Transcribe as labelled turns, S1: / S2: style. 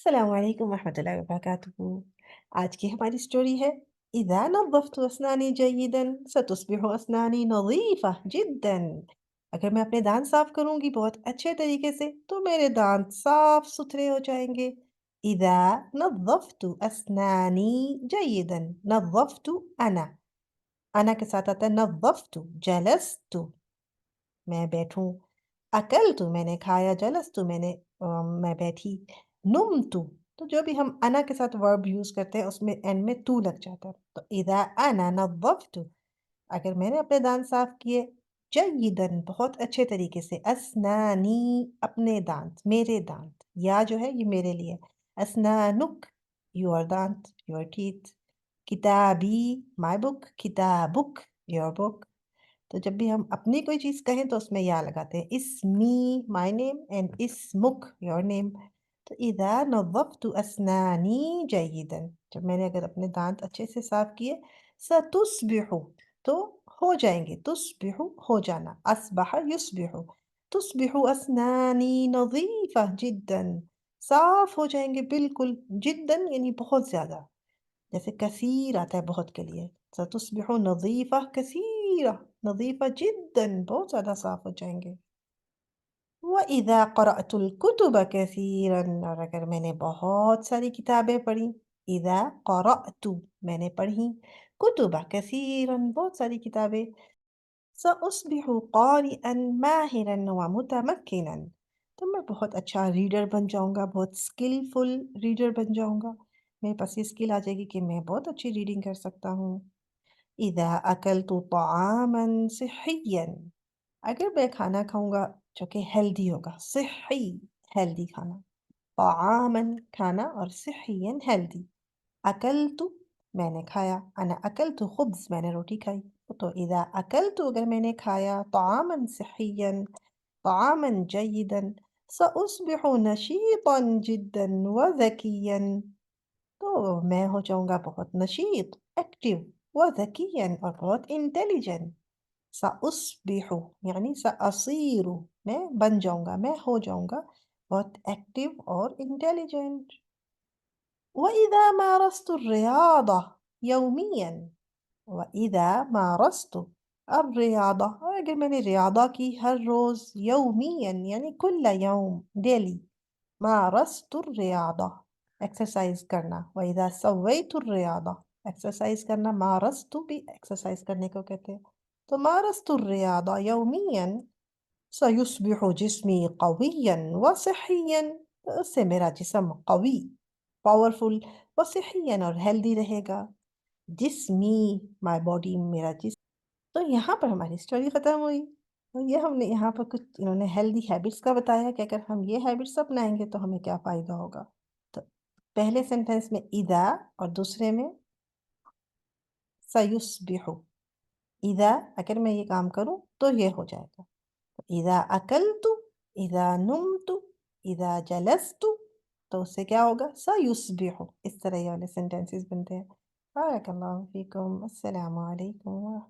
S1: अस्सलामु अलैकुम वरहमतुल्लाहि वबरकातुहू। आज की हमारी स्टोरी है इज़ा नज़्ज़फ़्तु अस्नानी जय्यिदन सतुस्बिहु अस्नानी नज़ीफ़ा जिद्दन। अगर मैं अपने दांत साफ करूंगी बहुत अच्छे तरीके से तो मेरे दांत साफ सुथरे हो जाएंगे। इज़ा नज़्ज़फ़्तु अस्नानी जय्यिदन नज़्ज़फ़्तु अना के साथ आता है नज़्ज़फ़्तु जलस्तु मैं बैठूं, अकलतु मैंने खाया, जलस्तु मैं बैठी, नुमतु तो जो भी हम अना के साथ वर्ब यूज करते हैं उसमें एंड में तू लग जाता है। तो इदा अना नज़्ज़फ़्तु अगर मैंने अपने दांत साफ किए, जय्यिदन बहुत अच्छे तरीके से, अस्नानी अपने दांत, मेरे दांत, या जो है ये मेरे लिए, अस्नानुक योर दांत, योर टीथ, किताबी माय बुक, किताबुक योर बुक। तो जब भी हम अपनी कोई चीज़ कहें तो उसमें या लगाते हैं। इस्मी माय नेम एंड इस्मुक योर नेम। तो इज़ा नज़्ज़फ़्तु अस्नानी जय्यिदन जब मैंने अगर अपने दांत अच्छे से साफ किए, सतुस्बिहु तो हो जाएँगे, तुस्बिहु हो जाना, अस्बह युस्बिहु, तुस्बिहु अस्नानी नज़ीफ़ा जिद्दन साफ हो जाएँगे बिल्कुल, जिद्दन यानी बहुत ज़्यादा। जैसे कसीर आता है बहुत के लिए, सतुस्बिहु नज़ीफ़ा कसीरा, नज़ीफ़ा जिद्दन बहुत ज़्यादा साफ हो जाएँगे। वइज़ा क़रअतुल कुतुब कसीरन और अगर मैंने बहुत सारी किताबें पढ़ी, इज़ा क़रअतु मैंने पढ़ी, कुतुब कसीरन बहुत सारी किताबें, सअस्बिहु क़ारिअन माहिरन व मुतमक्किनन तो मैं बहुत अच्छा रीडर बन जाऊँगा, बहुत स्किलफुल रीडर बन जाऊँगा। मेरे पास ये स्किल आ जाएगी कि मैं बहुत अच्छी रीडिंग कर सकता हूँ। इज़ा अकलतु तआमन सिह्हियन अगर मैं खाना खाऊँगा जो कि हेल्दी होगा, सिह्ही हेल्दी खाना, तआमन खाना और सिह्हियन हेल्दी। अकलतु मैंने खाया, अना अकलतु खुब्ज़ मैंने रोटी खाई। तो इज़ा अकलतु अगर मैंने खाया तआमन सिह्हियन, तआमन जय्यिदन, सअस्बिहु नशीतन जिद्दन व ज़किय्यन तो मैं हो जाऊँगा बहुत नशीत, एक्टिव व ज़किय्यन और बहुत इंटेलिजेंट। सअस्बिहु यानी सअसीरु मैं बन जाऊँगा, मैं हो जाऊँगा बहुत एक्टिव और इंटेलिजेंट। وإذا مارست الرياضة يوميًا وإذا مارست الرياضة अगर मैंने रियादा की हर रोज़ यौमियन यानी कुल्ल यौम डेली मारस्तु الرياضة एक्सरसाइज करना वइज़ा सवैतु الرياضة एक्सरसाइज करना मारस्तु भी एक्सरसाइज करने को कहते हैं। तो मारस्तु الرياضة यौमियन सयुस्बिहु जिस्मी क़विय्यन व सिह्हियन तो उससे मेरा जिस्म क़वी पावरफुल व सिह्हियन और हेल्दी रहेगा। जिस्मी माय बॉडी मेरा जिस्म। तो यहाँ पर हमारी स्टोरी ख़त्म हुई। तो ये हमने यहाँ पर कुछ इन्होंने हेल्दी हैबिट्स का बताया कि अगर हम ये हैबिट्स अपनाएँगे तो हमें क्या फ़ायदा होगा। तो पहले सेंटेंस में इज़ा और दूसरे में सयुस्बिहु। इज़ा अगर मैं ये काम करूँ तो ये हो जाएगा। इज़ा अकलतु, इज़ा नुमतु, इज़ा जलस्तु तो उससे क्या होगा? सयुस्बिहु इस तरह ये वाले सेंटेंसेस बनते हैं। बारकल्लाहु फ़ीकुम। अस्सलामु अलैकुम व